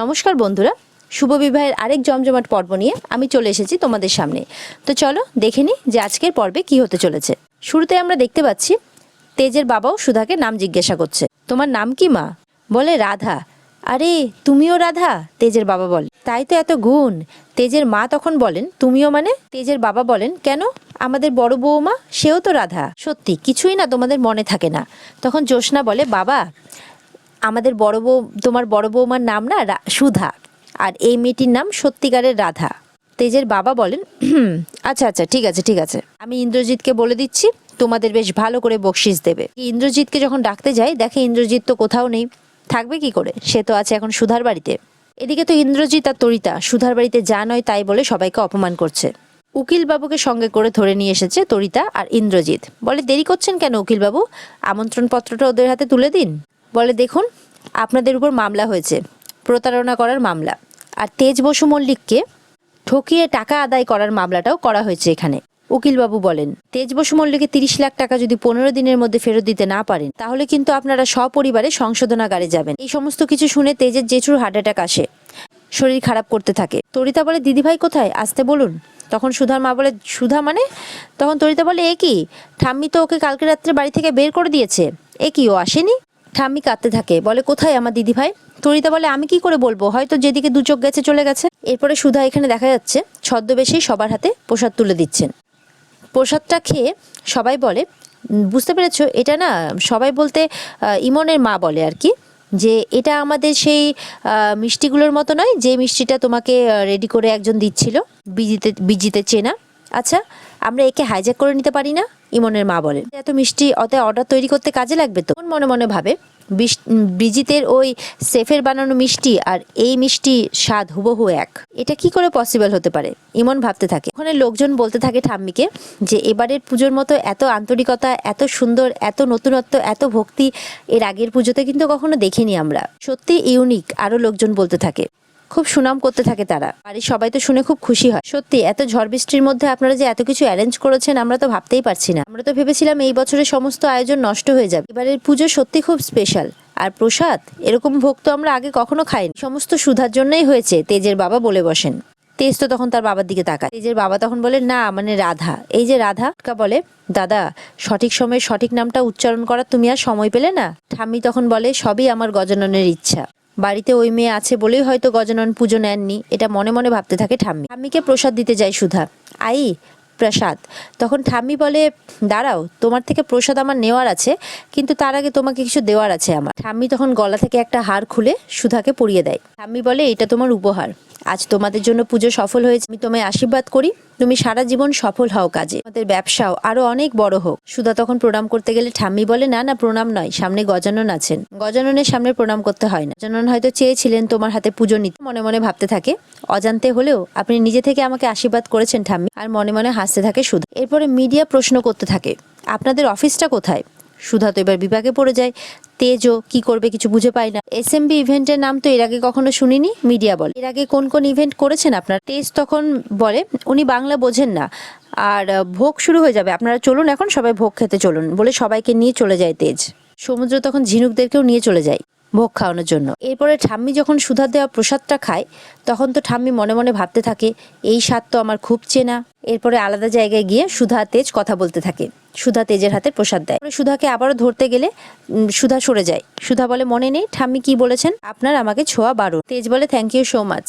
নমস্কার বন্ধুরা, শুভ বিবাহের আরেক জমজমাট পর্ব নিয়ে আমি চলে এসেছি তোমাদের সামনে। তো চলো দেখে নিই যে আজকের পর্বে কি হতে চলেছে। শুরুতে আমরা দেখতে পাচ্ছি তেজের বাবাও সুধাকে নাম জিজ্ঞাসা করছে। তোমার নাম কি মা? বলে রাধা। আরে তুমিও রাধা? তেজের বাবা বলে। তাই তো এত গুণ। তেজের মা তখন বলেন তুমিও মানে? তেজের বাবা বলেন কেন, আমাদের বড় বৌমা সেও তো রাধা। সত্যি কিছুই না তোমাদের মনে থাকে না। তখন জ্যোৎস্না বলে বাবা, আমাদের তোমার বড় বৌমার নাম না সুধা, আর এই মেয়েটির নাম সত্যিকারের রাধা। তেজের বাবা বলেন আচ্ছা আচ্ছা ঠিক আছে ঠিক আছে, আমি ইন্দ্রজিৎকে বলে দিচ্ছি, তোমাদের বেশ ভালো করে বকশিস দেবে। ইন্দ্রজিৎকে যখন ডাকতে যায় দেখে ইন্দ্রজিৎ তো কোথাও নেই, থাকবে কি করে, সে তো আছে এখন সুধার বাড়িতে। এদিকে তো ইন্দ্রজিৎ আর তরিতা সুধার বাড়িতে যা নয় তাই বলে সবাইকে অপমান করছে। উকিল বাবুকে সঙ্গে করে ধরে নিয়ে এসেছে তরিতা আর ইন্দ্রজিৎ। বলে দেরি করছেন কেন উকিল বাবু, আমন্ত্রণ পত্রটা ওদের হাতে তুলে দিন। বলে দেখুন, আপনাদের উপর মামলা হয়েছে, প্রতারণা করার মামলা, আর তেজ বসু মল্লিককে ঠকিয়ে টাকা আদায় করার মামলাটাও করা হয়েছে এখানে। উকিলবাবু বলেন তেজ বসু মল্লিককে 30 লাখ টাকা যদি 15 দিনের মধ্যে ফেরত দিতে না পারেন তাহলে কিন্তু আপনারা সপরিবারে সংশোধনাগারে যাবেন। এই সমস্ত কিছু শুনে তেজের জেঠুর হার্ট অ্যাটাক আসে, শরীর খারাপ করতে থাকে। তরিতা বলে দিদিভাই কোথায়, আসতে বলুন। তখন সুধার মা বলে সুধা মানে? তখন তরিতা বলে এ কি, ঠাম্মি তো ওকে কালকে রাত্রে বাড়ি থেকে বের করে দিয়েছে। এ কি, ও আসেনি? ঠাম্মি কাঁদতে থাকে, বলে কোথায় আমার দিদিভাই? তরিতা বলে আমি কি করে বলবো, হয়তো যেদিকে দু চোখ গেছে চলে গেছে। এরপরে সুধা এখানে দেখা যাচ্ছে ছদ্মবেশেই সবার হাতে প্রসাদ তুলে দিচ্ছেন। প্রসাদটা খেয়ে সবাই বলে বুঝতে পেরেছো, এটা না সবাই বলতে ইমনের মা বলে আর কি, যে এটা আমাদের সেই মিষ্টিগুলোর মতো নয় যে মিষ্টিটা তোমাকে রেডি করে একজন দিচ্ছিল, বিজিতে চেনা। আচ্ছা, আমরা একে হাইজ্যাক করে নিতে পারি না? ইমনের মা বলেন এত মিষ্টি অত অর্ডার তৈরি করতে কাজে লাগবে তো। মনে মনে ভাবে ব্রিজিতের ওই সেফের বানানো মিষ্টি আর এই মিষ্টি স্বাদ হুবহু এক, এটা কি করে পসিবল হতে পারে? ইমন ভাবতে থাকে। ওখানে লোকজন বলতে থাকে ঠাম্মিকে যে এবারের পুজোর মতো এত আন্তরিকতা, এত সুন্দর, এত নতুনত্ব, এত ভক্তি এর আগের পুজোতে কিন্তু কখনো দেখিনি আমরা, সত্যি ইউনিক। আরো লোকজন বলতে থাকে, খুব সুনাম করতে থাকে তারা। বাড়ির সবাই তো শুনে খুব খুশি হয়। সত্যি এত ঝড় বৃষ্টির মধ্যে আপনারা যে এত কিছু অ্যারেঞ্জ করেছেন আমরা তো ভাবতেই পারছি না। আমরা তো ভেবেছিলাম এই বছরের সমস্ত আয়োজন নষ্ট হয়ে যাবে। এবারের পুজো সত্যি খুব স্পেশাল। আর প্রসাদ, এরকম ভোগ তো আমরা আগে কখনো খাইনি। সমস্ত সুধার জন্যই হয়েছে, তেজের বাবা বলে বসেন। তেজ তো তখন তার বাবার দিকে তাকায়। তেজের বাবা তখন বলে না মানে রাধা, এই যে রাধা। বলে দাদা, সঠিক সময়ে সঠিক নামটা উচ্চারণ করার তুমি আর সময় পেলে না? ঠাম্মি তখন বলে সবই আমার গজাননের ইচ্ছা, বাড়িতে ওই মেয়ে আছে বলেই হয়তো গজানন পুজো নেননি, এটা মনে মনে ভাবতে থাকে ঠাম্মি। ঠাম্মিকে প্রসাদ দিতে যায় সুধা, আই প্রসাদ। তখন ঠাম্মি বলে দাঁড়াও, তোমার থেকে প্রসাদ আমার নেওয়ার আছে, কিন্তু তার আগে তোমাকে কিছু দেওয়ার আছে আমার। ঠাম্মি তখন গলা থেকে একটা হার খুলে সুধাকে পরিয়ে দেয়। ঠাম্মি বলে এটা তোমার উপহার, আজ তোমাদের জন্য পুজো সফল হয়েছে, আমি তোমায় আশীর্বাদ করি তুমি সারা জীবন সফল হও কাজে, তোমাদের ব্যবসাও আরো অনেক বড় হোক। সুধা তখন প্রণাম করতে গেলে ঠাম্মি বলে না না প্রণাম নয়, সামনে গজানন আছেন, গজাননের সামনে প্রণাম করতে হয় না। গজানন হয়তো চেয়েছিলেন তোমার হাতে পুজো নিতে। মনে মনে ভাবতে থাকে অজান্তে হলেও আপনি নিজে থেকে আমাকে আশীর্বাদ করেছেন ঠাম্মি। আর মনে মনে হাসতে থাকে সুধা। এরপরে মিডিয়া প্রশ্ন করতে থাকে আপনাদের অফিসটা কোথায়? সুধা তো এবার বিপাকে পড়ে যায়। তেজও কি করবে কিছু বুঝে পায় না। এসএমবি ইভেন্টের নাম তো এর আগে কখনো শুনিনি। মিডিয়া বলে এর আগে কোন কোন ইভেন্ট করেছেন আপনার? তেজ তখন বলে উনি বাংলা বোঝেন না, আর ভোগ শুরু হয়ে যাবে, আপনারা চলুন এখন সবাই ভোগ খেতে চলুন বলে সবাইকে নিয়ে চলে যায় তেজ। সমুদ্র তখন ঝিনুকদেরকেও নিয়ে চলে যায় ভোগ খাওয়ানোর জন্য। এরপরে ঠাম্মি যখন সুধার দেওয়া প্রসাদটা খায় তখন তো ঠাম্মি মনে মনে ভাবতে থাকে এই স্বাদ তো আমার খুব চেনা। এরপরে আলাদা জায়গায় গিয়ে সুধা তেজ কথা বলতে থাকে। সুধা তেজের হাতে প্রসাদ দেয়। সুধাকে আবারও ধরতে গেলে সুধা সরে যায়। সুধা বলে মনে নেই ঠাম্মি কি বলেছেন, আপনার আমাকে ছোঁয়া বারণ। তেজ বলে থ্যাংক ইউ সো মাচ,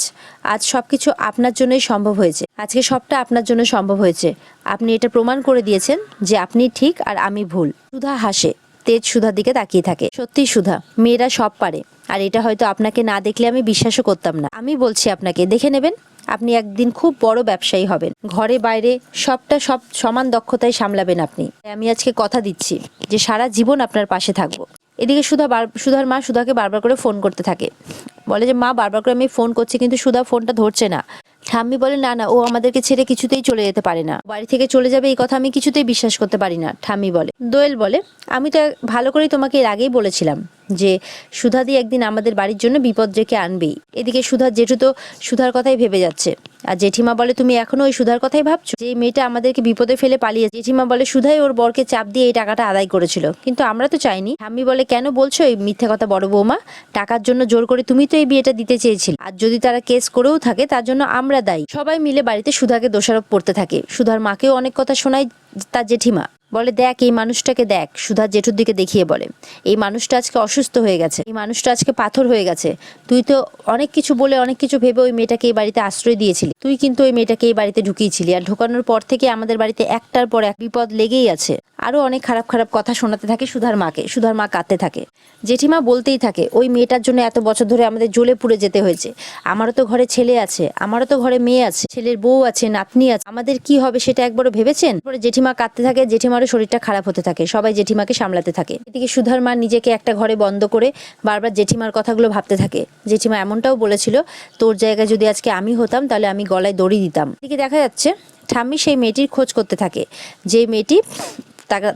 আজ সবকিছু আপনার জন্যই সম্ভব হয়েছে, আজকে সবটা আপনার জন্য সম্ভব হয়েছে, আপনি এটা প্রমাণ করে দিয়েছেন যে আপনি ঠিক আর আমি ভুল। সুধা হাসে। তেজ সুধার দিকে তাকিয়ে থাকে। সত্যি সুধা, মেয়েরা সব পারে, আর এটা হয়তো আপনাকে না দেখলে আমি বিশ্বাসও করতাম না। আমি বলছি আপনাকে দেখে নেবেন, আপনি একদিন খুব বড় ব্যবসায়ী হবেন, ঘরে বাইরে সব সমান দক্ষতায় সামলাবেন আপনি। আমি আজকে কথা দিচ্ছি যে সারা জীবন আপনার পাশে থাকবো। এদিকে সুধার মা সুধাকে বারবার করে ফোন করতে থাকে। বলে যে মা বারবার করে আমি ফোন করছি কিন্তু সুধা ফোনটা ধরছে না। ঠাম্মি বলে না না, ও আমাদেরকে ছেড়ে কিছুতেই চলে যেতে পারে না, বাড়ি থেকে চলে যাবে এই কথা আমি কিছুতেই বিশ্বাস করতে পারি না। ঠাম্মি বলে। দোয়েল বলে আমি তো ভালো করেই তোমাকে এর আগেই বলেছিলাম যে সুধাদি একদিন আমাদের বাড়ির জন্য বিপদ রেখে আনবেই। এদিকে সুধার জেঠু তো সুধার কথাই ভেবে যাচ্ছে। আর জেঠিমা বলে তুমি এখনো ওই সুধার কথাই ভাবছো, যে মেয়েটা আমাদেরকে বিপদে ফেলে পালিয়ে। জেঠিমা বলে সুধাই ওর বরকে চাপ দিয়ে এই টাকাটা আদায় করেছিল, কিন্তু আমরা তো চাইনি। ঠাম্মি বলে কেন বলছো এই মিথ্যে কথা বড় বৌমা, টাকার জন্য জোর করে তুমি তো এই বিয়েটা দিতে চেয়েছিলে, আর যদি তারা কেস করেও থাকে তার জন্য আমরা দায়ী। সবাই মিলে বাড়িতে সুধাকে দোষারোপ করতে থাকে। সুধার মাকেও অনেক কথা শোনায় তার জেঠিমা, বলে দেখ এই মানুষটাকে দেখ, সুধার জেঠুর দিকে দেখিয়ে বলে এই মানুষটা আজকে অসুস্থ হয়ে গেছে, এই মানুষটা আজকে পাথর হয়ে গেছে। তুই তো অনেক কিছু বলে অনেক কিছু ভেবে ওই মেয়েটাকে এই বাড়িতে আশ্রয় দিয়েছিলি, তুই কিন্তু ওই মেয়েটাকে এই বাড়িতে ঢুকিয়েছিলি, আর ঢোকানোর পর থেকে আমাদের বাড়িতে একটার পর এক বিপদ লেগেই আছে। আরো অনেক খারাপ খারাপ কথা শোনাতে থাকে সুধার মাকে। সুধার মা কাঁদতে থাকে। জেঠিমা বলতেই থাকে ওই মেয়েটার জন্য এত বছর ধরে আমাদের জ্বলে পুড়ে যেতে হয়েছে, আমারও তো ঘরে ছেলে আছে, আমারও তো ঘরে মেয়ে আছে, ছেলের বউ আছে, নাতনি আছে, আমাদের কি হবে সেটা একবারও ভেবেছেন? পরে জেঠিমা কাঁদতে থাকে, জেঠিমারও শরীরটা খারাপ হতে থাকে, সবাই জেঠিমাকে সামলাতে থাকে। এদিকে সুধার মা নিজেকে একটা ঘরে বন্ধ করে বারবার জেঠিমার কথাগুলো ভাবতে থাকে। জেঠিমা এমনটাও বলেছিল তোর জায়গায় যদি আজকে আমি হতাম তাহলে আমি গলায় দড়ি দিতাম। এদিকে দেখা যাচ্ছে ঠাম্মি সেই মেয়েটির খোঁজ করতে থাকে, যে মেয়েটি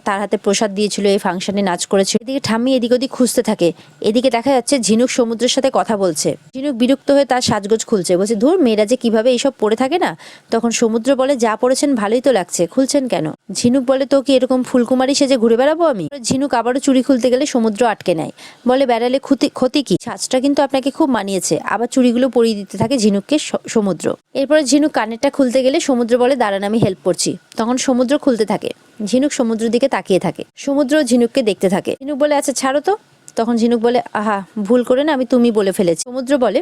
তার হাতে প্রসাদ দিয়েছিল, এই ফাংশনে নাচ করেছিল। এদিকে ঠাম্মি এদিক ওদিক খুঁজতে থাকে। এদিকে দেখা যাচ্ছে ঝিনুক সমুদ্রের সাথে কথা বলছে। ঝিনুক বিরক্ত হয়ে তার সাজগোজ খুলছে, বলছে ধুর মেয়েরা যে কিভাবে এইসব পরে থাকে না। তখন সমুদ্র বলে যা পড়েছেন ভালোই তো লাগছে, খুলছেন কেন? ঝিনুক বলে তো কি এরকম ফুলকুমারী সেজে ঘুরে বেড়াবো আমি? ঝিনুক আবারও চুড়ি খুলতে গেলে সমুদ্র আটকে নেয়, বলে বেড়ালে ক্ষতি কি, সাজটা কিন্তু আপনাকে খুব মানিয়েছে। আবার চুড়িগুলো পরিয়ে দিতে থাকে ঝিনুককে সমুদ্র। এরপরে ঝিনুক কানেরটা খুলতে গেলে সমুদ্র বলে দাঁড়ান আমি হেল্প করছি। তখন সমুদ্র খুলতে থাকে। ঝিনুক সমুদ্রের দিকে তাকিয়ে থাকে, সমুদ্র ঝিনুককে দেখতে থাকে। ঝিনুক বলে আচ্ছা ছাড়ো তো। তখন ঝিনুক বলে আহা ভুল করে না আমি তুমি বলে ফেলেছি। সমুদ্র বলে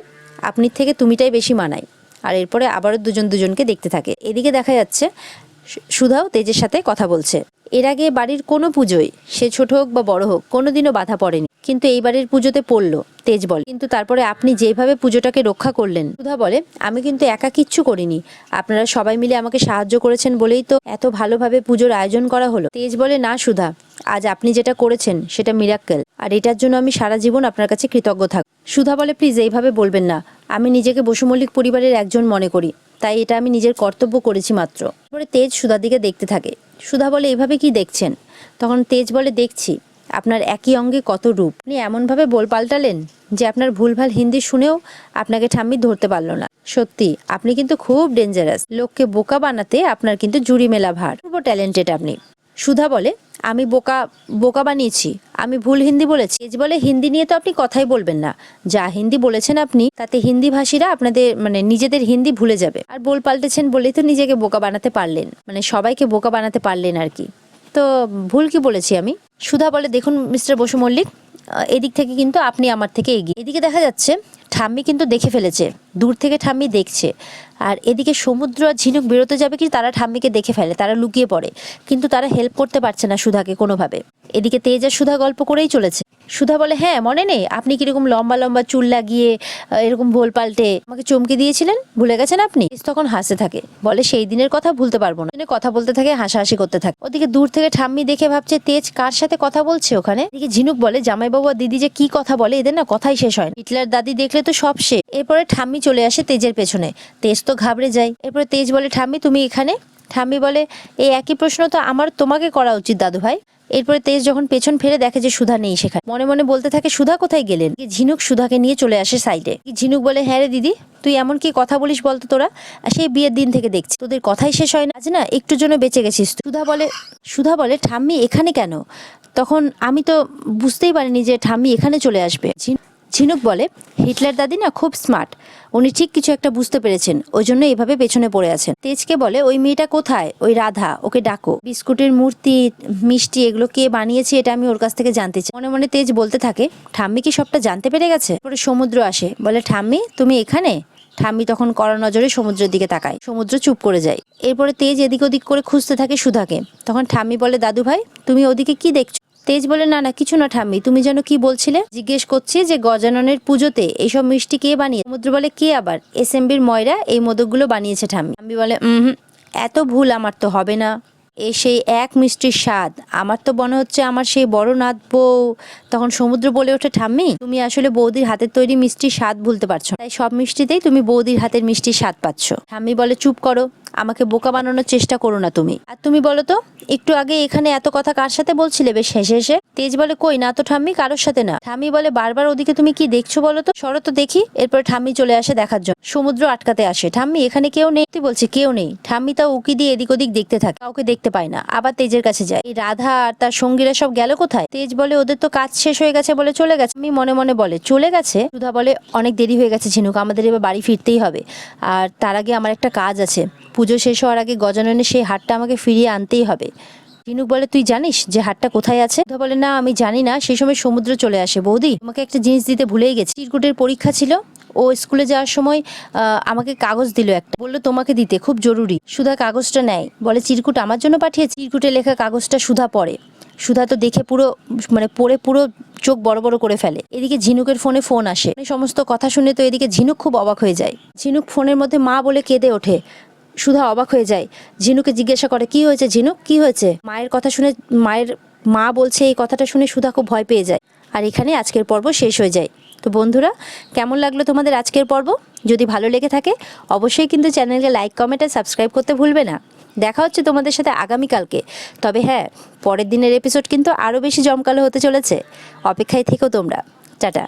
আপনি থেকে তুমিটাই বেশি মানায়। আর এরপরে আবারও দুজনকে দেখতে থাকে। এদিকে দেখা যাচ্ছে সুধাও তেজের সাথে কথা বলছে। এর আগে বাড়ির কোনো পুজোয়, সে ছোট হোক বা বড় হোক, কোনোদিনও বাধা পড়েনি, কিন্তু এই বাড়ির পুজোতে পড়লো। তেজ বলে কিন্তু তারপরে আপনি যেভাবে পুজোটাকে রক্ষা করলেন। সুধা বলে আমি কিন্তু একা কিচ্ছু করিনি, আপনারা সবাই মিলে আমাকে সাহায্য করেছেন বলেই তো এত ভালোভাবে পুজোর আয়োজন করা হলো। তেজ বলে না সুধা, আজ আপনি যেটা করেছেন সেটা মিরাক্কেল, আর এটার জন্য আমি সারা জীবন আপনার কাছে কৃতজ্ঞ থাকব। সুধা বলে প্লিজ এইভাবে বলবেন না, আমি নিজেকে বসু মল্লিক পরিবারের একজন মনে করি, তাই এটা আমি নিজের কর্তব্য করেছি মাত্র। তারপরে তেজ সুধার দিকে দেখতে থাকে। সুধা বলে এইভাবে কি দেখছেন? তখন তেজ বলে দেখছি আপনার একই অঙ্গে কত রূপ, আপনি এমনভাবে বল পাল্টালেন যে আপনার ভুলভাল হিন্দি শুনেও আপনাকে ঠাম্মি ধরতে পারলো না। সত্যি আপনি কিন্তু খুব ডেঞ্জারাস, লোককে বোকা বানাতে আপনার কিন্তু জুড়ি মেলা ভার, খুব ট্যালেন্টেড আপনি। সুধা বলে আমি বোকা বানিয়েছি, আমি ভুল হিন্দি বলেছি। তেজ বলে হিন্দি নিয়ে তো আপনি কথাই বলবেন না, যা হিন্দি বলেছেন আপনি তাতে হিন্দি ভাষীরা আপনাদের নিজেদের হিন্দি ভুলে যাবে, আর বল পাল্টেছেন বলেই তো নিজেকে বোকা বানাতে পারলেন, সবাইকে বোকা বানাতে পারলেন আর কি। তো ভুল কি বলেছি আমি? সুধা বলে দেখুন মিস্টার বসু মল্লিক, এদিক থেকে কিন্তু আপনি আমার থেকে এগিয়ে। এদিকে দেখা যাচ্ছে ঠাম্মি কিন্তু দেখে ফেলেছে, দূর থেকে ঠাম্মি দেখছে। আর এদিকে সমুদ্র আর ঝিনুক বেরোতে যাবে কি তারা ঠাম্মিকে দেখে ফেলে, তারা লুকিয়ে পড়ে, কিন্তু তারা হেল্প করতে পারছে না সুধাকে কোনোভাবে। এদিকে তেজ আর সুধা গল্প করেই চলেছে। সুধা বলে হ্যাঁ মনে নেই আপনি কিরকম লম্বা লম্বা চুল লাগিয়ে এরকম ভোল পাল্টে আমাকে চমকে দিয়েছিলেন, ভুলে গেছেন আপনি? তখন হাসতে থাকে, বলে সেই দিনের কথা ভুলতে পারবো না। কথা বলতে থাকে, হাসাহাসি করতে থাকে। ওদিকে দূর থেকে ঠাম্মি দেখে ভাবছে তেজ কার সাথে কথা বলছে ওখানে। এদিকে ঝিনুক বলে জামাইবাবু আর দিদি যে কি কথা বলে, এদের না কথাই শেষ হয়। হিটলার দাদি দেখলে তো সব শেষ। এরপরে ঠাম্মি চলে আসে তেজের পেছনে। তেজ তো ঘাবড়ে যায়। এরপরে তেজ বলে ঠাম্মি তুমি এখানে? ঠাম্মি বলে এই একই প্রশ্ন তো আমার তোমাকে করা উচিত দাদু ভাই। এরপরে তেজ যখন পেছন ফিরে দেখে যে সুধা নেই সেখানে, মনে মনে বলতে থাকে সুধা কোথায় গেলেন। ঝিনুক সুধাকে নিয়ে চলে আসে সাইডে। ঝিনুক বলে হ্যাঁ রে দিদি, তুই এমন কি কথা বলিস বলতো তোরা, সেই বিয়ের দিন থেকে দেখছি তোদের কথাই শেষ হয় না, আজ না একটু জন্য বেঁচে গেছিস। সুধা বলে ঠাম্মি এখানে কেন? তখন আমি তো বুঝতেই পারিনি যে ঠাম্মি এখানে চলে আসবে। ঝিনুক বলে হিটলার দাদি না খুব স্মার্ট, উনি ঠিক কিছু একটা বুঝতে পেরেছেন, ওই জন্য এভাবে পেছনে পড়ে আছেন। তেজকে বলে ওই মেয়েটা কোথায়, ওই রাধা, ওকে ডাকো। বিস্কুটের মূর্তি মিষ্টি এগুলো কে বানিয়েছে এটা আমি ওর কাছ থেকে জানতে চাই। মনে মনে তেজ বলতে থাকে ঠাম্মি কি সবটা জানতে পেরে গেছে। পরে সমুদ্র আসে, বলে ঠাম্মি তুমি এখানে? ঠাম্মি তখন কড়া নজরে সমুদ্রের দিকে তাকায়, সমুদ্র চুপ করে যায়। এরপরে তেজ এদিক ওদিক করে খুঁজতে থাকে সুধাকে। তখন ঠাম্মি বলে দাদু ভাই তুমি ওদিকে কি দেখছো? তেজ বলে না না কিছু না ঠাম্মি, তুমি যেন কি বলছিলে? জিজ্ঞেস করছি যে গজাননের পুজোতে এইসব মিষ্টি কে বানিয়ে? সমুদ্র বলে কে আবার? এসএমবির ময়রা এই মোদকগুলো বানিয়েছে ঠাম্মি। ঠাম্মি বলে এত ভুল আমার তো হবে না, সেই এক মিষ্টির স্বাদ, আমার তো মনে হচ্ছে আমার সেই বড় নাথ বউ। তখন সমুদ্র বলে ওঠে ঠাম্মি তুমি আসলে বৌদির হাতের তৈরি মিষ্টির স্বাদ ভুলতে পারছো, তাই সব মিষ্টিতেই তুমি বৌদির হাতের মিষ্টির স্বাদ পাচ্ছ। ঠাম্মি বলে চুপ করো, আমাকে বোকা বানানোর চেষ্টা করো না তুমি। আর তুমি বলো তো, একটু আগে এখানে এত কথা কার সাথে বলছিলে বেশ হেসে হেসে? তেজ বলে, কই না তো ঠাম্মি, কারোর সাথে না। ঠাম্মি বলে, বারবার ওদিকে তুমি কি দেখছো বলো তো, সরো তো দেখি। এরপর ঠাম্মি চলে আসে দেখার জন্য। সমুদ্র আটকাতে আসে, ঠাম্মি এখানে কেউ নেই। তুই বলছে কেউ নেই। ঠাম্মি তা উকি দিয়ে এদিক ওদিক দেখতে থাকে, কাউকে দেখতে পায় না। আবার তেজের কাছে যায়, এই রাধা আর তার সঙ্গীরা সব গেল কোথায়? তেজ বলে, ওদের তো কাজ শেষ হয়ে গেছে বলে চলে গেছে। আমি মনে মনে বলে, চলে গেছে? সুধা বলে, অনেক দেরি হয়ে গেছে ঝিনুক, আমাদের এবার বাড়ি ফিরতেই হবে। আর তার আগে আমার একটা কাজ আছে, পুজো শেষ হওয়ার আগে গজাননের সেই হারটা আমাকে ফিরিয়ে আনতেই হবে। ঝিনুক বলে, তুই জানিস যে হারটা কোথায় আছে? সুধা বলে, না আমি জানি না। সেই সময় সমুদ্র চলে আসে, বৌদি তোমাকে একটা জিনিস দিতে ভুলেই গেছি। চিরকুটের পরীক্ষা ছিল, ও স্কুলে যাওয়ার সময় আমাকে কাগজ দিল একটা, বললো তোমাকে দিতে, খুব জরুরি। সুধা কাগজটা নেয়, বলে চিরকুট আমার জন্য পাঠিয়েছে? চিরকুটে লেখা কাগজটা সুধা পড়ে। সুধা তো দেখে পুরো পড়ে পুরো চোখ বড় বড় করে ফেলে। এদিকে ঝিনুকের ফোনে ফোন আসে, সমস্ত কথা শুনে তো এদিকে ঝিনুক খুব অবাক হয়ে যায়। ঝিনুক ফোনের মধ্যে মা বলে কেঁদে ওঠে। সুধা অবাক হয়ে যায়, ঝিনুকে জিজ্ঞাসা করে, কি হয়েছে ঝিনুক, কি হয়েছে? মায়ের কথা শুনে, মা বলছে এই কথাটা শুনে সুধা খুব ভয় পেয়ে যায়। আর এখানে আজকের পর্ব শেষ হয়ে যায়। তো বন্ধুরা, কেমন লাগলো তোমাদের আজকের পর্ব? যদি ভালো লেগে থাকে অবশ্যই কিন্তু চ্যানেলকে লাইক, কমেন্ট আর সাবস্ক্রাইব করতে ভুলবে না। দেখা হচ্ছে তোমাদের সাথে আগামীকালকে। তবে হ্যাঁ, পরের দিনের এপিসোড কিন্তু আরও বেশি জমকালো হতে চলেছে। অপেক্ষায় থেকো তোমরা। টাটা।